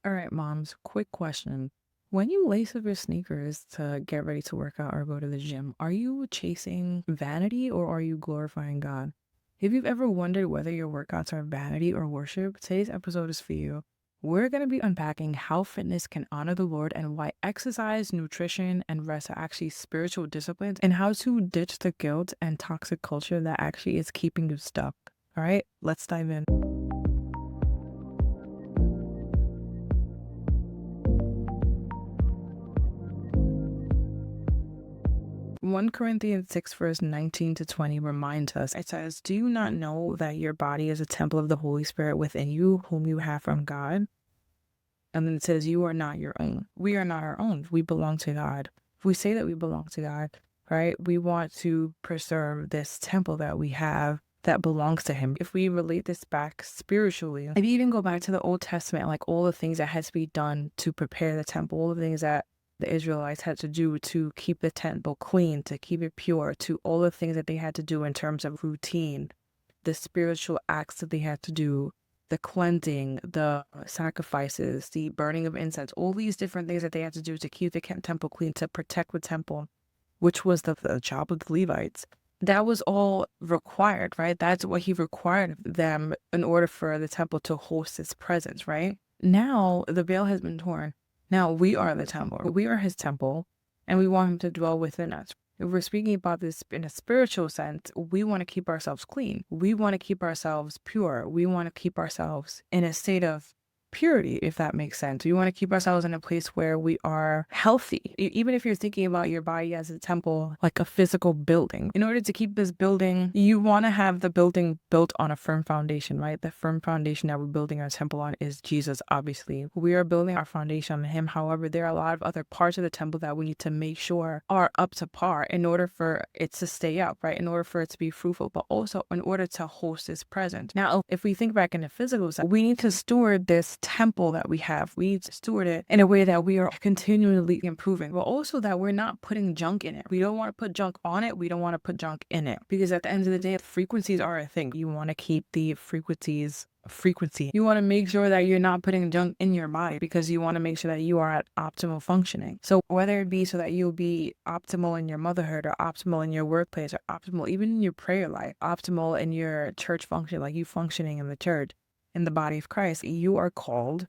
All right, moms, quick question. When you lace up your sneakers to get ready to work out or go to the gym, are you chasing vanity or are you glorifying God? If you've ever wondered whether your workouts are vanity or worship, today's episode is for you. We're going to be unpacking how fitness can honor the Lord and why exercise, nutrition, and rest are actually spiritual disciplines and how to ditch the guilt and toxic culture that actually is keeping you stuck. All right, let's dive in. 1 Corinthians 6 verse 19 to 20 reminds us, it says, "Do you not know that your body is a temple of the Holy Spirit within you, whom you have from God?" And then it says, "You are not your own." We are not our own. We belong to God. If we say that we belong to God, right, we want to preserve this temple that we have that belongs to Him. If we relate this back spiritually, if you even go back to the Old Testament, like all the things that had to be done to prepare the temple, all the things that the Israelites had to do to keep the temple clean, to keep it pure, to all the things that they had to do in terms of routine, the spiritual acts that they had to do, the cleansing, the sacrifices, the burning of incense, all these different things that they had to do to keep the temple clean, to protect the temple, which was the job of the Levites. That was all required, right? That's what He required of them in order for the temple to host His presence, right? Now the veil has been torn. Now we are the temple. We are His temple, and we want Him to dwell within us. If we're speaking about this in a spiritual sense, we want to keep ourselves clean. We want to keep ourselves pure. We want to keep ourselves in a state of purity, if that makes sense. We want to keep ourselves in a place where we are healthy. Even if you're thinking about your body as a temple, like a physical building, in order to keep this building, you want to have the building built on a firm foundation, right? The firm foundation that we're building our temple on is Jesus, obviously. We are building our foundation on Him. However, there are a lot of other parts of the temple that we need to make sure are up to par in order for it to stay up, right? In order for it to be fruitful, but also in order to host His presence. Now, if we think back in the physical side, we need to steward this temple that we have. We need to steward it in a way that we are continually improving, but also that we're not putting junk in it. We don't want to put junk on it. We don't want to put junk in it, because at the end of the day, frequencies are a thing. You want to keep the frequency. You want to make sure that you're not putting junk in your body, because you want to make sure that you are at optimal functioning. So whether it be so that you'll be optimal in your motherhood, or optimal in your workplace, or optimal even in your prayer life, optimal in your church function, like you functioning in the church, in the body of Christ, we're called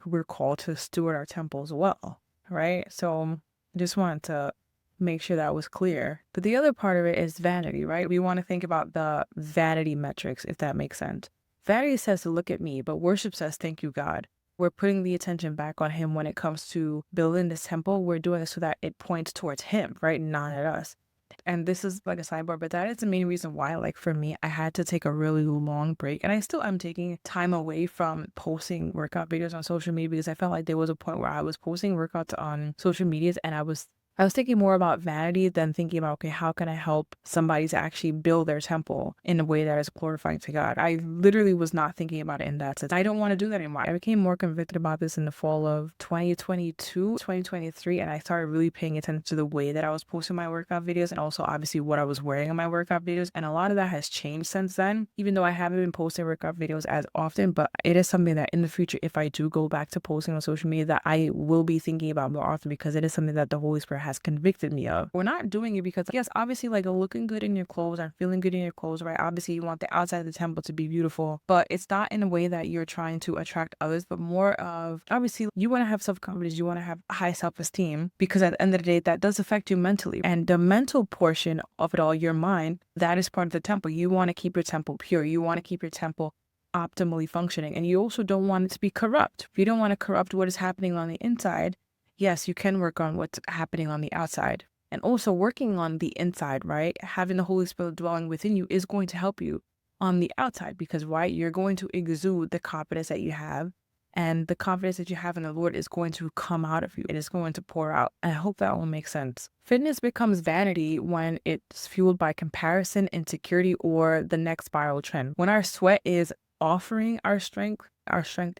to steward our temples well, right? So I just wanted to make sure that was clear. But the other part of it is vanity, right? We want to think about the vanity metrics, if that makes sense. Vanity says to look at me, but worship says thank you, God. We're putting the attention back on Him when it comes to building this temple. We're doing it so that it points towards Him, right? Not at us. And this is like a sidebar, but that is the main reason why, like for me, I had to take a really long break. And I still am taking time away from posting workout videos on social media, because I felt like there was a point where I was posting workouts on social medias and I was thinking more about vanity than thinking about, okay, how can I help somebody to actually build their temple in a way that is glorifying to God? I literally was not thinking about it in that sense. I don't want to do that anymore. I became more convicted about this in the fall of 2023, and I started really paying attention to the way that I was posting my workout videos, and also obviously what I was wearing in my workout videos. And a lot of that has changed since then, even though I haven't been posting workout videos as often. But it is something that in the future, if I do go back to posting on social media, that I will be thinking about more often, because it is something that the Holy Spirit has convicted me of. We're not doing it because, yes, obviously, like looking good in your clothes and feeling good in your clothes, right? Obviously, you want the outside of the temple to be beautiful, but it's not in a way that you're trying to attract others, but more of, obviously, you want to have self-confidence, you want to have high self-esteem, because at the end of the day, that does affect you mentally. And the mental portion of it all, your mind, that is part of the temple. You want to keep your temple pure. You want to keep your temple optimally functioning. And you also don't want it to be corrupt. You don't want to corrupt what is happening on the inside. Yes, you can work on what's happening on the outside. And also working on the inside, right? Having the Holy Spirit dwelling within you is going to help you on the outside, because, right, you're going to exude the confidence that you have. And the confidence that you have in the Lord is going to come out of you. It is going to pour out. I hope that will make sense. Fitness becomes vanity when it's fueled by comparison, insecurity, or the next viral trend. When our sweat is offering our strength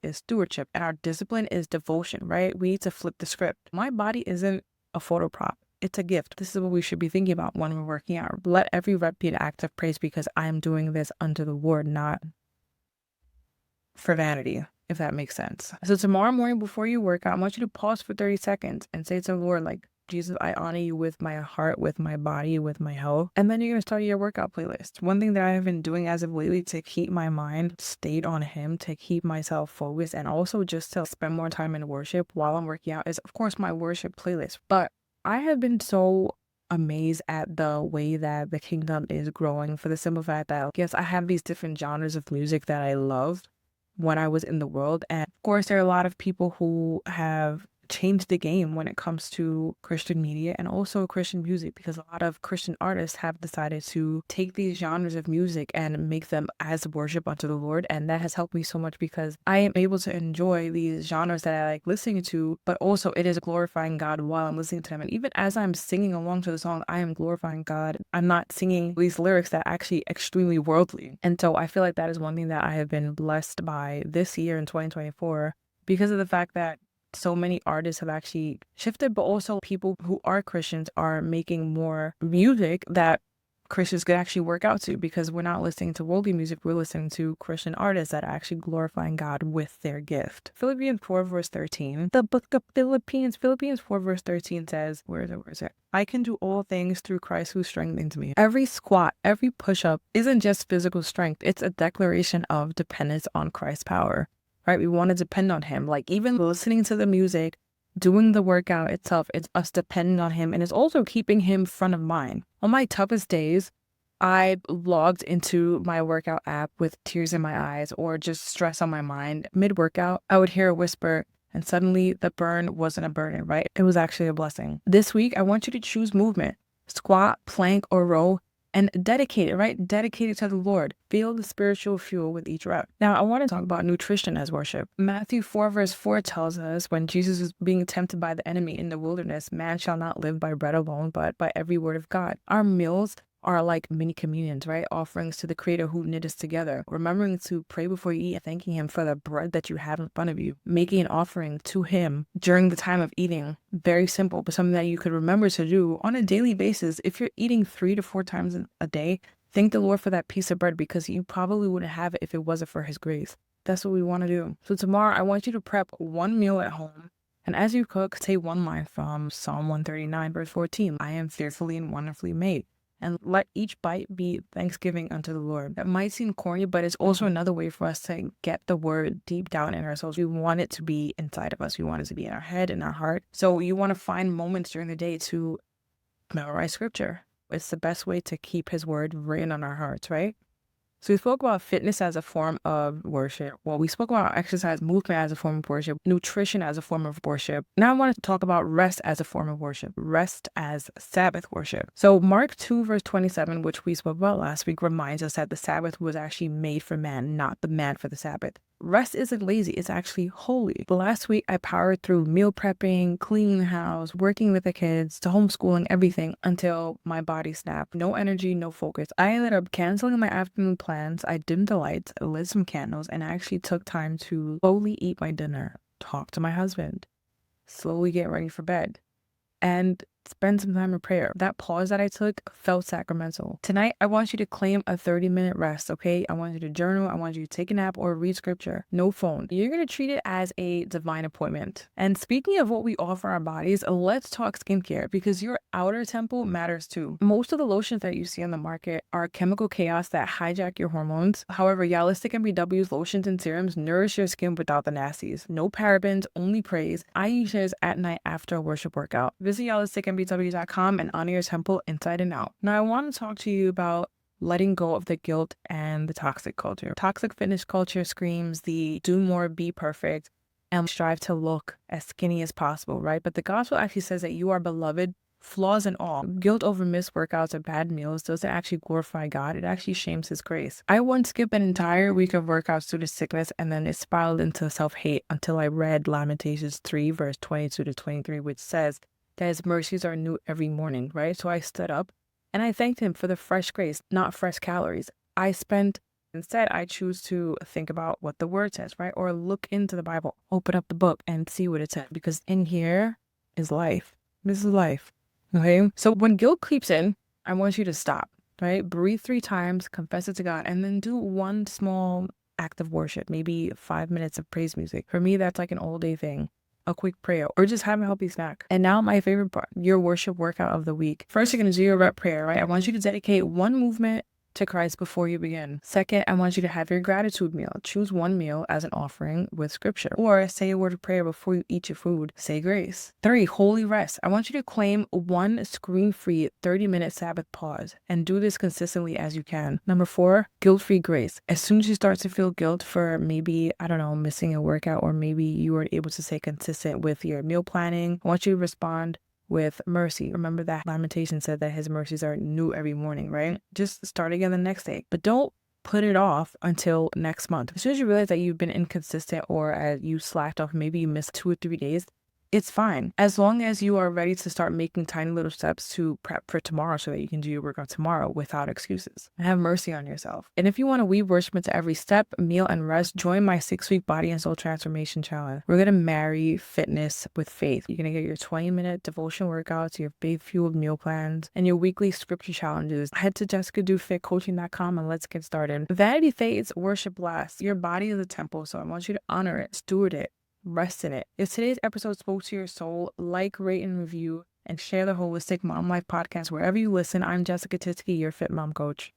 is stewardship, and our discipline is devotion, right? We need to flip the script. My body isn't a photo prop. It's a gift. This is what we should be thinking about when we're working out. Let every rep be an act of praise, because I'm doing this unto the Lord, not for vanity. if that makes sense. So tomorrow morning before you work out, I want you to pause for 30 seconds and say to the Lord, like, Jesus, I honor you with my heart, with my body, with my health. And then you're going to start your workout playlist. One thing that I have been doing as of lately to keep my mind stayed on Him, to keep myself focused, and also just to spend more time in worship while I'm working out is, of course, my worship playlist. But I have been so amazed at the way that the kingdom is growing, for the simple fact that, yes, I have these different genres of music that I loved when I was in the world. And of course, there are a lot of people who have changed the game when it comes to Christian media and also Christian music, because a lot of Christian artists have decided to take these genres of music and make them as worship unto the Lord. And that has helped me so much because I am able to enjoy these genres that I like listening to, but also it is glorifying God while I'm listening to them. And even as I'm singing along to the song, I am glorifying God. I'm not singing these lyrics that are actually extremely worldly. And so I feel like that is one thing that I have been blessed by this year in 2024, because of the fact that so many artists have actually shifted, but also people who are Christians are making more music that Christians could actually work out to, because we're not listening to worldly music, we're listening to Christian artists that are actually glorifying God with their gift. Philippians 4 verse 13, the book of Philippians 4 verse 13 says, where is it? I can do all things through Christ who strengthens me. Every squat, every push-up isn't just physical strength, it's a declaration of dependence on Christ's power. Right? We want to depend on Him. Like, even listening to the music, doing the workout itself, it's us depending on Him, and it's also keeping Him front of mind. On my toughest days, I logged into my workout app with tears in my eyes or just stress on my mind. Mid-workout, I would hear a whisper, and suddenly the burn wasn't a burden, right? It was actually a blessing. This week, I want you to choose movement. Squat, plank, or row, and dedicate it, right? Dedicate it to the Lord. Feel the spiritual fuel with each rep. Now, I want to talk about nutrition as worship. Matthew 4 verse 4 tells us, when Jesus was being tempted by the enemy in the wilderness, man shall not live by bread alone, but by every word of God. Our meals are like mini communions, right? Offerings to the Creator who knit us together. Remembering to pray before you eat, thanking Him for the bread that you have in front of you. Making an offering to Him during the time of eating. Very simple, but something that you could remember to do on a daily basis. If you're eating 3 to 4 times a day, thank the Lord for that piece of bread, because you probably wouldn't have it if it wasn't for His grace. That's what we want to do. So tomorrow, I want you to prep one meal at home. And as you cook, say one line from Psalm 139 verse 14. I am fearfully and wonderfully made. And let each bite be thanksgiving unto the Lord. That might seem corny, but it's also another way for us to get the word deep down in our souls. We want it to be inside of us. We want it to be in our head, in our heart. So you want to find moments during the day to memorize scripture. It's the best way to keep His word written on our hearts, right? So we spoke about fitness as a form of worship. Well, we spoke about exercise, movement as a form of worship, nutrition as a form of worship. Now I want to talk about rest as a form of worship, rest as Sabbath worship. So Mark 2 verse 27, which we spoke about last week, reminds us that the Sabbath was actually made for man, not the man for the Sabbath. Rest isn't lazy, it's actually holy. But last week, I powered through meal prepping, cleaning the house, working with the kids, to homeschooling, everything until my body snapped. No energy, no focus. I ended up canceling my afternoon plans. I dimmed the lights, lit some candles, and I actually took time to slowly eat my dinner, talk to my husband, slowly get ready for bed, and spend some time in prayer. That pause that I took felt sacramental. Tonight, I want you to claim a 30-minute rest, okay? I want you to journal. I want you to take a nap or read scripture. No phone. You're going to treat it as a divine appointment. And speaking of what we offer our bodies, let's talk skincare, because your outer temple matters too. Most of the lotions that you see on the market are chemical chaos that hijack your hormones. However, Yalistic MBW's lotions and serums nourish your skin without the nasties. No parabens, only praise. I use theirs at night after a worship workout. Visit YalisticMBW.com and honor your temple inside and out. Now, I want to talk to you about letting go of the guilt and the toxic culture. Toxic fitness culture screams the do more, be perfect, and strive to look as skinny as possible, right? But the gospel actually says that you are beloved, flaws and all. Guilt over missed workouts or bad meals doesn't actually glorify God. It actually shames His grace. I once skipped an entire week of workouts due to sickness, and then it spiraled into self-hate until I read Lamentations 3 verse 22 to 23, which says that His mercies are new every morning, right? So I stood up and I thanked Him for the fresh grace, not fresh calories. Instead, I choose to think about what the word says, right? Or look into the Bible, open up the book and see what it says, because in here is life. This is life, okay? So when guilt creeps in, I want you to stop, right? Breathe 3 times, confess it to God, and then do one small act of worship, maybe 5 minutes of praise music. For me, that's like an all day thing. A quick prayer, or just have a healthy snack. And now my favorite part, your worship workout of the week. First, you're going to do your rep prayer, right? I want you to dedicate one movement to Christ before you begin. Second, I want you to have your gratitude meal. Choose one meal as an offering with scripture, or say a word of prayer before you eat your food. Say grace. 3, holy rest. I want you to claim one screen-free 30-minute Sabbath pause and do this consistently as you can. Number 4, guilt-free grace. As soon as you start to feel guilt for maybe, I don't know, missing a workout, or maybe you weren't able to stay consistent with your meal planning, I want you to respond with mercy. Remember that Lamentation said that his mercies are new every morning, right? Just start again the next day, but don't put it off until next month. As soon as you realize that you've been inconsistent, or you slacked off, maybe you missed 2 or 3 days, it's fine. As long as you are ready to start making tiny little steps to prep for tomorrow so that you can do your workout tomorrow without excuses. Have mercy on yourself. And if you want to weave worship into every step, meal, and rest, join my 6-week body and soul transformation challenge. We're going to marry fitness with faith. You're going to get your 20-minute devotion workouts, your faith-fueled meal plans, and your weekly scripture challenges. Head to jessicadufitcoaching.com and let's get started. Vanity fades, worship lasts. Your body is a temple, so I want you to honor it, steward it, rest in it. If today's episode spoke to your soul, like, rate, and review, and share the Holistic Mom Life podcast wherever you listen. I'm Jessica Titsky, your Fit Mom Coach.